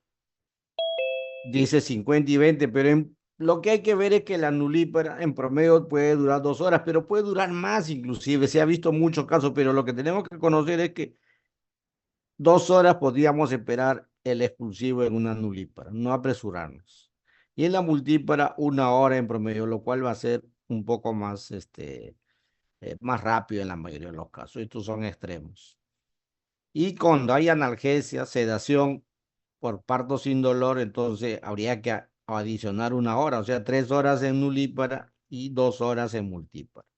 dice 50 y 20, pero en Lo que hay que ver es que la nulípara en promedio puede durar 2 horas, pero puede durar más inclusive. Se ha visto muchos casos, pero lo que tenemos que conocer es que 2 horas podríamos esperar el expulsivo en una nulípara, no apresurarnos. Y en la multípara 1 hora en promedio, lo cual va a ser un poco más, más rápido en la mayoría de los casos. Estos son extremos. Y cuando hay analgesia, sedación por parto sin dolor, entonces habría que adicionar 1 hora, o sea, 3 horas en nulípara y 2 horas en multípara,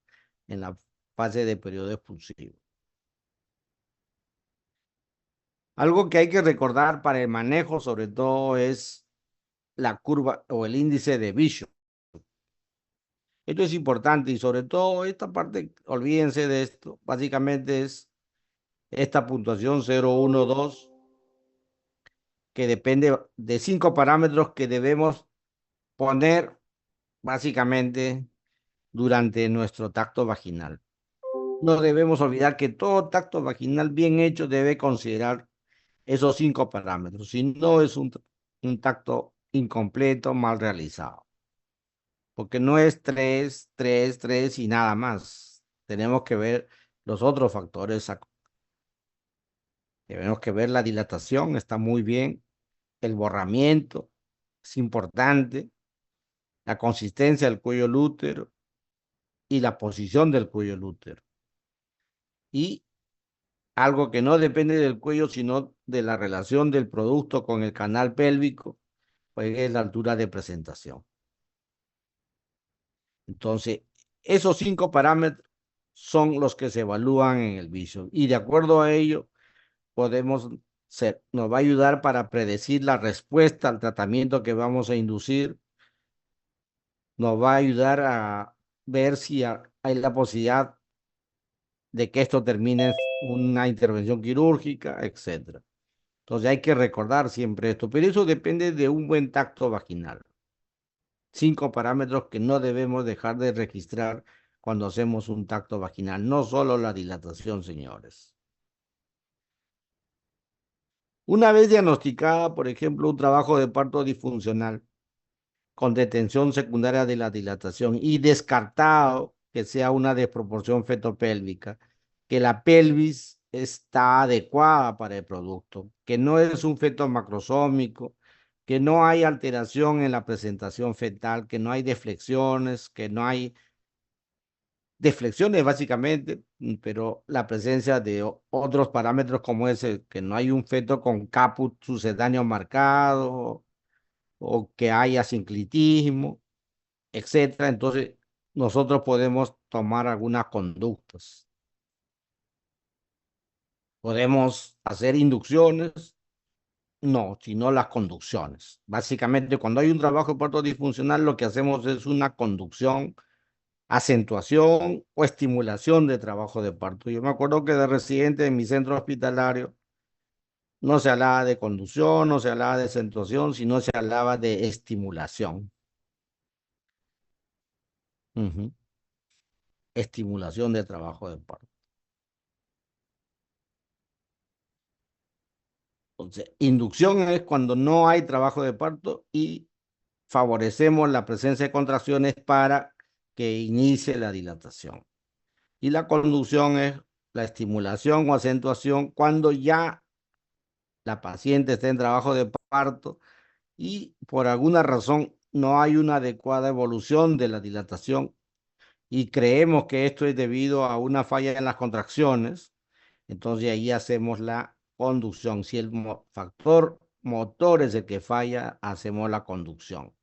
en la fase de periodo expulsivo. Algo que hay que recordar para el manejo, sobre todo, es la curva o el índice de Bishop. Esto es importante y sobre todo esta parte, olvídense de esto, básicamente es esta puntuación 0, 1, 2, que depende de 5 parámetros que debemos poner básicamente durante nuestro tacto vaginal. No debemos olvidar que todo tacto vaginal bien hecho debe considerar esos 5 parámetros, si no es un tacto incompleto, mal realizado, porque no es 3, 3, 3 y nada más. Tenemos que ver los otros factores, tenemos que ver la dilatación, está muy bien, el borramiento es importante, la consistencia del cuello del útero y la posición del cuello del útero. Y algo que no depende del cuello, sino de la relación del producto con el canal pélvico, pues es la altura de presentación. Entonces, esos 5 parámetros son los que se evalúan en el viso y de acuerdo a ello nos va a ayudar para predecir la respuesta al tratamiento que vamos a inducir, nos va a ayudar a ver si hay la posibilidad de que esto termine en una intervención quirúrgica, etcétera. Entonces hay que recordar siempre esto, pero eso depende de un buen tacto vaginal. 5 parámetros que no debemos dejar de registrar cuando hacemos un tacto vaginal, no solo la dilatación, señores. Una vez diagnosticada, por ejemplo, un trabajo de parto disfuncional con detención secundaria de la dilatación y descartado que sea una desproporción fetopélvica, que la pelvis está adecuada para el producto, que no es un feto macrosómico, que no hay alteración en la presentación fetal, que no hay deflexiones, que no hay deflexiones básicamente, pero la presencia de otros parámetros como ese, que no hay un feto con caput sucedáneo marcado o que haya sinclitismo, etcétera. Entonces, nosotros podemos tomar algunas conductas. Podemos hacer inducciones, no, sino las conducciones. Básicamente, cuando hay un trabajo de parto disfuncional, lo que hacemos es una conducción, acentuación o estimulación de trabajo de parto. Yo me acuerdo que de residente en mi centro hospitalario no se hablaba de conducción, no se hablaba de acentuación, sino se hablaba de estimulación. Ujú. Estimulación de trabajo de parto. Entonces, inducción es cuando no hay trabajo de parto y favorecemos la presencia de contracciones para que inicie la dilatación. Y la conducción es la estimulación o acentuación cuando ya la paciente está en trabajo de parto y por alguna razón no hay una adecuada evolución de la dilatación y creemos que esto es debido a una falla en las contracciones, entonces ahí hacemos la conducción. Si el factor motor es el que falla, hacemos la conducción.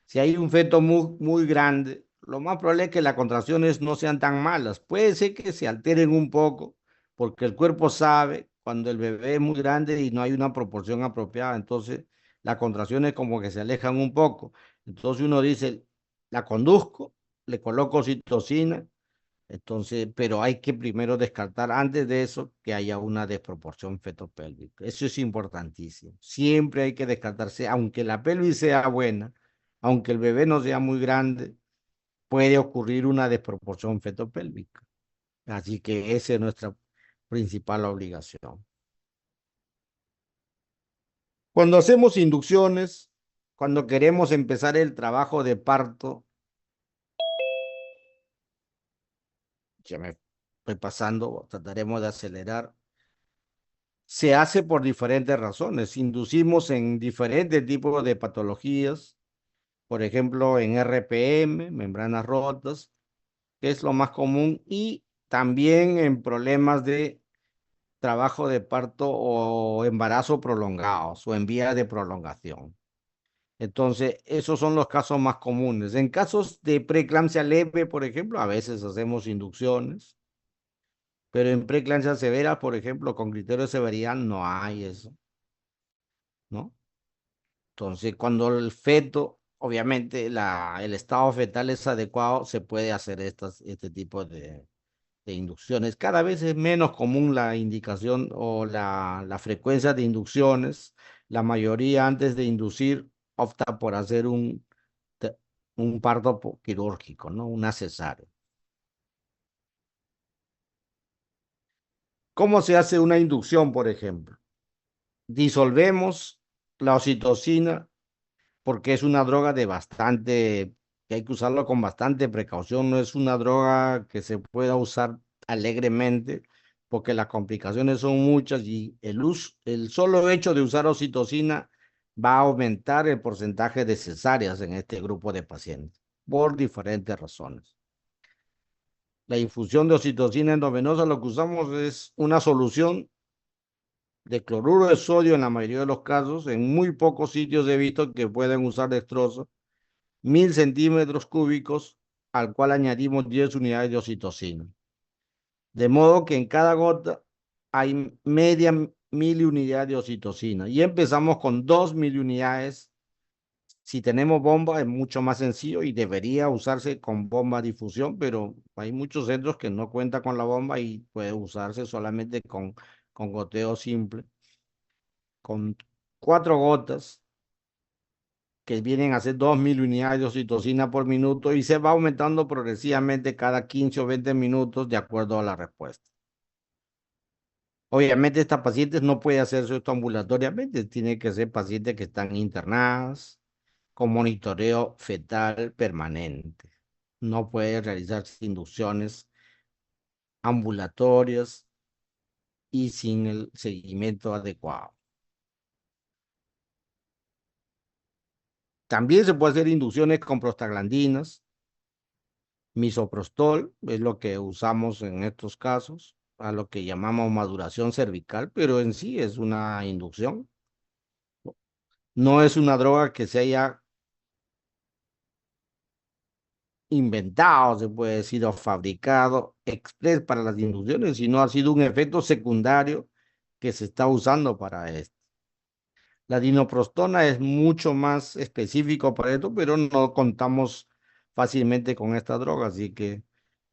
Si hay un feto muy, muy grande, lo más probable es que las contracciones no sean tan malas. Puede ser que se alteren un poco, porque el cuerpo sabe cuando el bebé es muy grande y no hay una proporción apropiada. Entonces, las contracciones como que se alejan un poco. Entonces uno dice, la conduzco, le coloco oxitocina, entonces, pero hay que primero descartar antes de eso que haya una desproporción fetopélvica. Eso es importantísimo. Siempre hay que descartarse, aunque la pelvis sea buena, aunque el bebé no sea muy grande, puede ocurrir una desproporción fetopélvica. Así que esa es nuestra principal obligación. Cuando hacemos inducciones, cuando queremos empezar el trabajo de parto, ya me estoy pasando, trataremos de acelerar. Se hace por diferentes razones. Inducimos en diferentes tipos de patologías, por ejemplo, en RPM, membranas rotas, que es lo más común, y también en problemas de trabajo de parto o embarazo prolongados o en vías de prolongación. Entonces, esos son los casos más comunes. En casos de preeclampsia leve, por ejemplo, a veces hacemos inducciones, pero en preeclampsia severa, por ejemplo, con criterio de severidad no hay eso, ¿no? Entonces, cuando el feto, obviamente, el estado fetal es adecuado, se puede hacer este tipo de inducciones. Cada vez es menos común la indicación o la frecuencia de inducciones. La mayoría antes de inducir opta por hacer te- un parto quirúrgico, ¿no? Una cesárea. ¿Cómo se hace una inducción, por ejemplo? Disolvemos la oxitocina porque es una droga que hay que usarlo con bastante precaución, no es una droga que se pueda usar alegremente, porque las complicaciones son muchas y el solo hecho de usar oxitocina va a aumentar el porcentaje de cesáreas en este grupo de pacientes, por diferentes razones. La infusión de oxitocina endovenosa, lo que usamos es una solución de cloruro de sodio en la mayoría de los casos. En muy pocos sitios he visto que pueden usar dextrosa 1000 centímetros cúbicos, al cual añadimos 10 unidades de oxitocina. De modo que en cada gota hay media miliunidad de oxitocina. Y empezamos con 2000 unidades. Si tenemos bomba es mucho más sencillo y debería usarse con bomba de difusión, pero hay muchos centros que no cuentan con la bomba y puede usarse solamente con goteo simple, con 4 gotas que vienen a ser 2000 unidades de oxitocina por minuto y se va aumentando progresivamente cada 15 o 20 minutos de acuerdo a la respuesta. Obviamente, estas pacientes no pueden hacerse esto ambulatoriamente, tiene que ser pacientes que están internadas con monitoreo fetal permanente. No puede realizarse inducciones ambulatorias y sin el seguimiento adecuado. También se puede hacer inducciones con prostaglandinas. Misoprostol es lo que usamos en estos casos, a lo que llamamos maduración cervical, pero en sí es una inducción. No es una droga que se haya inventado, se puede decir, o fabricado express para las inducciones, sino ha sido un efecto secundario que se está usando para esto. La dinoprostona es mucho más específico para esto, pero no contamos fácilmente con esta droga, así que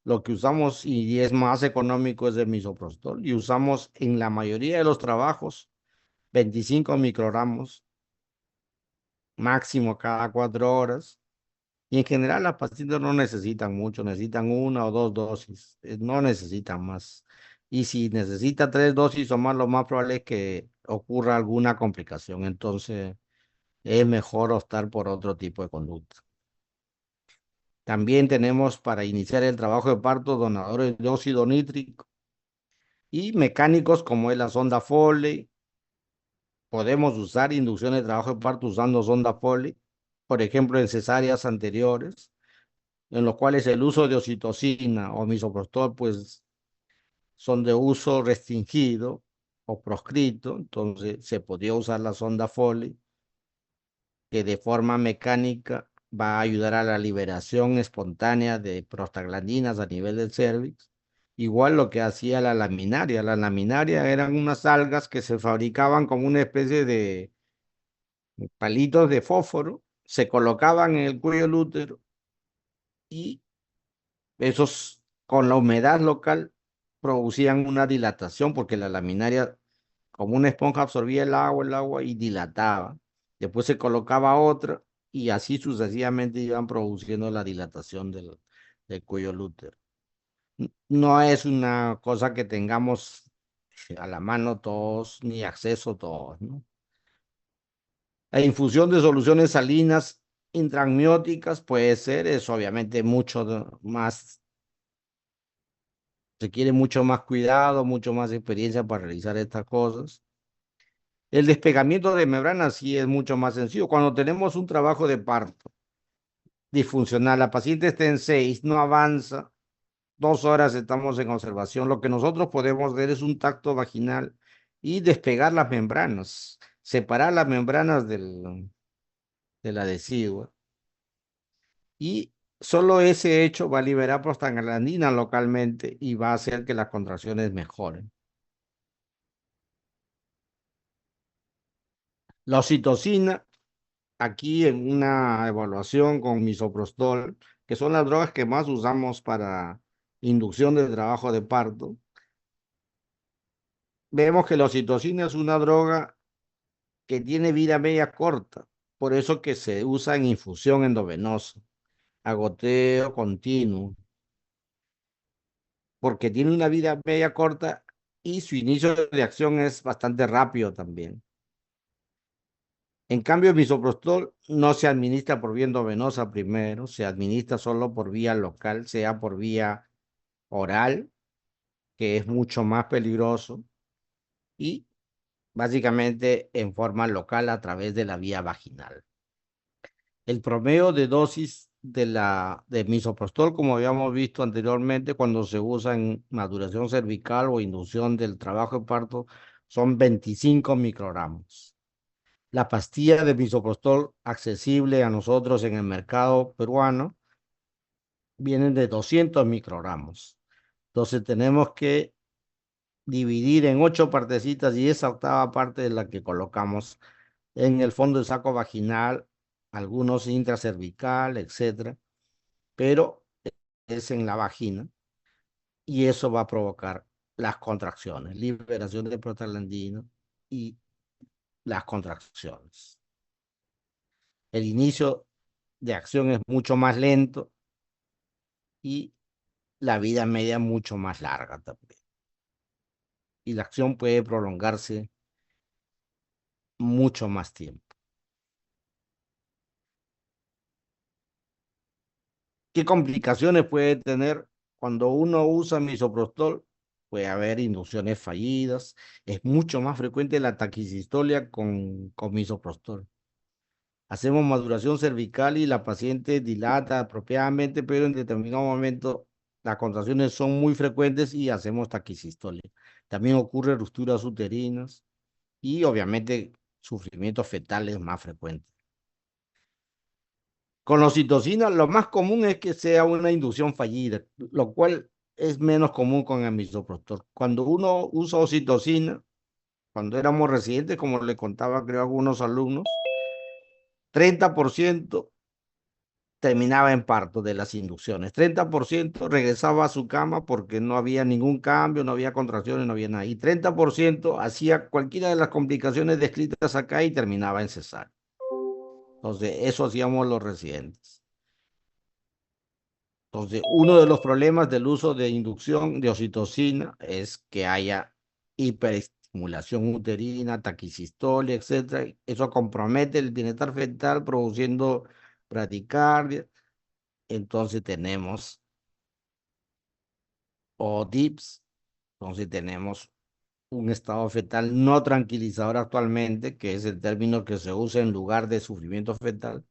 lo que usamos y es más económico es el misoprostol y usamos en la mayoría de los trabajos 25 microgramos máximo cada 4 horas. Y en general las pacientes no necesitan mucho, necesitan 1 o 2 dosis, no necesitan más. Y si necesita 3 dosis o más, lo más probable es que ocurra alguna complicación. Entonces es mejor optar por otro tipo de conducta. También tenemos para iniciar el trabajo de parto donadores de óxido nítrico y mecánicos como es la sonda Foley. Podemos usar inducción de trabajo de parto usando sonda Foley, por ejemplo, en cesáreas anteriores, en los cuales el uso de oxitocina o misoprostol, pues, son de uso restringido o proscrito. Entonces, se podría usar la sonda Foley, que de forma mecánica va a ayudar a la liberación espontánea de prostaglandinas a nivel del cervix. Igual lo que hacía la laminaria. La laminaria eran unas algas que se fabricaban como una especie de palitos de fósforo, se colocaban en el cuello del útero y esos con la humedad local producían una dilatación porque la laminaria como una esponja absorbía el agua y dilataba. Después se colocaba otra y así sucesivamente iban produciendo la dilatación del cuello del útero. No es una cosa que tengamos a la mano todos ni acceso todos, ¿no? La infusión de soluciones salinas intramnióticas puede ser, es obviamente más, requiere mucho más cuidado, mucho más experiencia para realizar estas cosas. El despegamiento de membranas sí es mucho más sencillo. Cuando tenemos un trabajo de parto disfuncional, la paciente está en 6, no avanza, 2 horas estamos en observación. Lo que nosotros podemos ver es un tacto vaginal y despegar las membranas, separar las membranas de la decidua. Y solo ese hecho va a liberar prostaglandina localmente y va a hacer que las contracciones mejoren. La oxitocina, aquí en una evaluación con misoprostol, que son las drogas que más usamos para inducción del trabajo de parto, vemos que la oxitocina es una droga que tiene vida media corta, por eso que se usa en infusión endovenosa, a goteo continuo, porque tiene una vida media corta y su inicio de acción es bastante rápido también. En cambio, el misoprostol no se administra por vía endovenosa primero, se administra solo por vía local, sea por vía oral, que es mucho más peligroso, y básicamente en forma local a través de la vía vaginal. El promedio de dosis de misoprostol, como habíamos visto anteriormente, cuando se usa en maduración cervical o inducción del trabajo de parto, son 25 microgramos. La pastilla de misoprostol accesible a nosotros en el mercado peruano viene de 200 microgramos. Entonces tenemos que dividir en 8 partecitas y esa octava parte es la que colocamos en el fondo del saco vaginal, algunos intracervical, etcétera, pero es en la vagina y eso va a provocar las contracciones, liberación de prostaglandina y las contracciones. El inicio de acción es mucho más lento y la vida media mucho más larga también. Y la acción puede prolongarse mucho más tiempo. ¿Qué complicaciones puede tener cuando uno usa misoprostol? Puede haber inducciones fallidas. Es mucho más frecuente la taquicistolia con misoprostol. Hacemos maduración cervical y la paciente dilata apropiadamente, pero en determinado momento las contracciones son muy frecuentes y hacemos taquicistolia. También ocurre rupturas uterinas y obviamente sufrimiento fetal es más frecuente. Con la oxitocina, lo más común es que sea una inducción fallida, lo cual es menos común con el misoprostol. Cuando uno usa oxitocina, cuando éramos residentes, como le contaba creo a algunos alumnos, 30% terminaba en parto de las inducciones, 30% regresaba a su cama porque no había ningún cambio, no había contracciones, no había nada, y 30% hacía cualquiera de las complicaciones descritas acá y terminaba en cesárea. Entonces, eso hacíamos los residentes. Entonces, uno de los problemas del uso de inducción de oxitocina es que haya hiperestimulación uterina, taquicistolia, etcétera. Eso compromete el bienestar fetal produciendo bradicardia. Entonces tenemos ODIPS, entonces tenemos un estado fetal no tranquilizador actualmente, que es el término que se usa en lugar de sufrimiento fetal,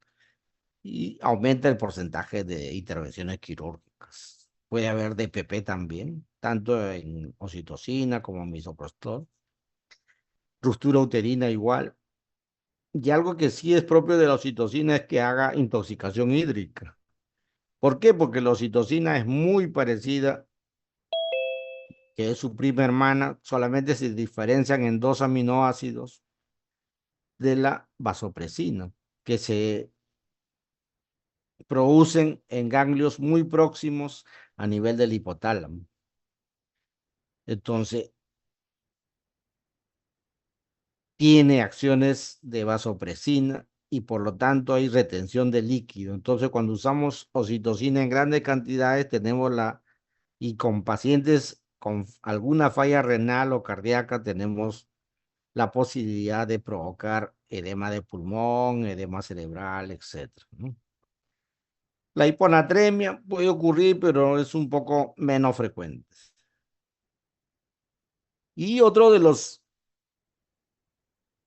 y aumenta el porcentaje de intervenciones quirúrgicas. Puede haber DPP también, tanto en oxitocina como en misoprostol. Ruptura uterina igual. Y algo que sí es propio de la oxitocina es que haga intoxicación hídrica. ¿Por qué? Porque la oxitocina es muy parecida, que es su prima hermana, solamente se diferencian en dos aminoácidos de la vasopresina, que se producen en ganglios muy próximos a nivel del hipotálamo. Entonces, tiene acciones de vasopresina y por lo tanto hay retención de líquido. Entonces, cuando usamos oxitocina en grandes cantidades, y con pacientes con alguna falla renal o cardíaca, tenemos la posibilidad de provocar edema de pulmón, edema cerebral, etcétera, ¿no? La hiponatremia puede ocurrir, pero es un poco menos frecuente. Y otro de los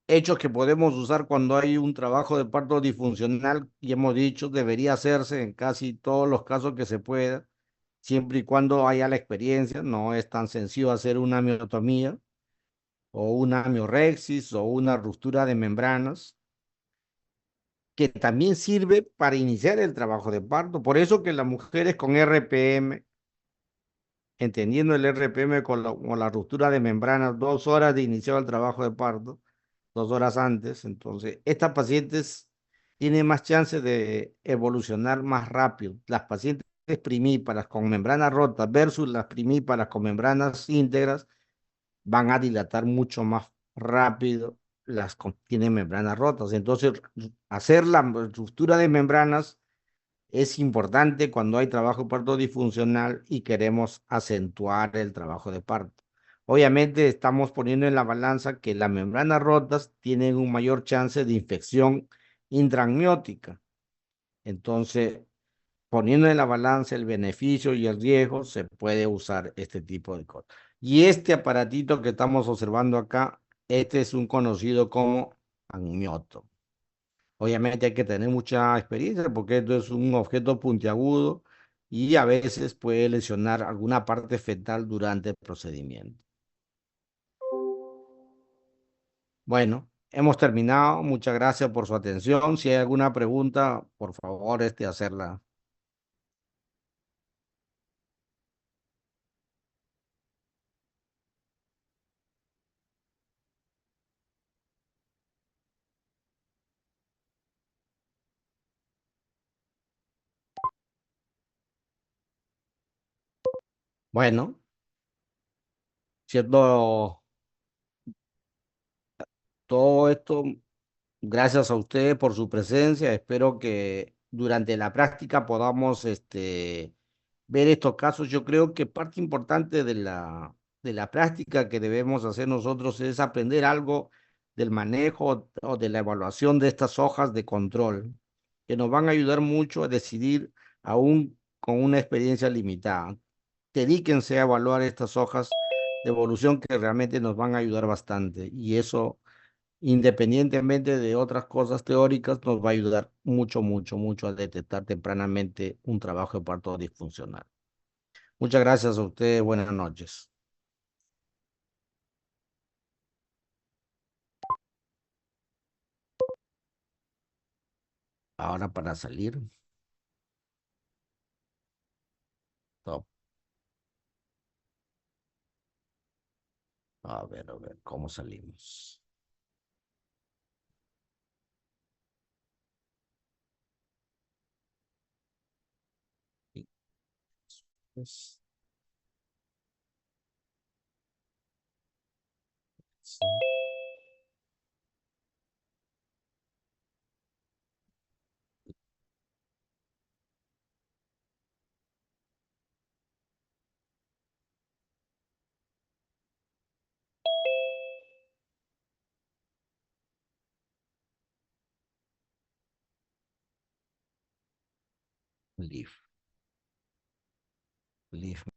hechos que podemos usar cuando hay un trabajo de parto disfuncional, y hemos dicho, debería hacerse en casi todos los casos que se pueda, siempre y cuando haya la experiencia. No es tan sencillo hacer una miotomía o una miorexis o una ruptura de membranas, que también sirve para iniciar el trabajo de parto. Por eso que las mujeres con RPM, entendiendo el RPM con la ruptura de membranas, 2 horas de iniciar el trabajo de parto, 2 horas antes, entonces estas pacientes tienen más chances de evolucionar más rápido. Las pacientes primíparas con membranas rotas versus las primíparas con membranas íntegras van a dilatar mucho más rápido las que tienen membranas rotas. Entonces, hacer la ruptura de membranas es importante cuando hay trabajo de parto disfuncional y queremos acentuar el trabajo de parto. Obviamente estamos poniendo en la balanza que las membranas rotas tienen un mayor chance de infección intramniótica. Entonces, poniendo en la balanza el beneficio y el riesgo, se puede usar este tipo de cosas. Y este aparatito que estamos observando acá, este es un conocido como amnioto. Obviamente hay que tener mucha experiencia porque esto es un objeto puntiagudo y a veces puede lesionar alguna parte fetal durante el procedimiento. Bueno, hemos terminado. Muchas gracias por su atención. Si hay alguna pregunta, por favor, hacerla. Bueno, siendo todo esto, gracias a ustedes por su presencia. Espero que durante la práctica podamos ver estos casos. Yo creo que parte importante de la práctica que debemos hacer nosotros es aprender algo del manejo o de la evaluación de estas hojas de control, que nos van a ayudar mucho a decidir aún con una experiencia limitada. Dedíquense a evaluar estas hojas de evolución que realmente nos van a ayudar bastante, y eso, independientemente de otras cosas teóricas, nos va a ayudar mucho, mucho, mucho a detectar tempranamente un trabajo de parto disfuncional. Muchas gracias a ustedes. Buenas noches. Ahora para salir. Top. A ver, ¿cómo salimos? Y pues, sí, leave, leave.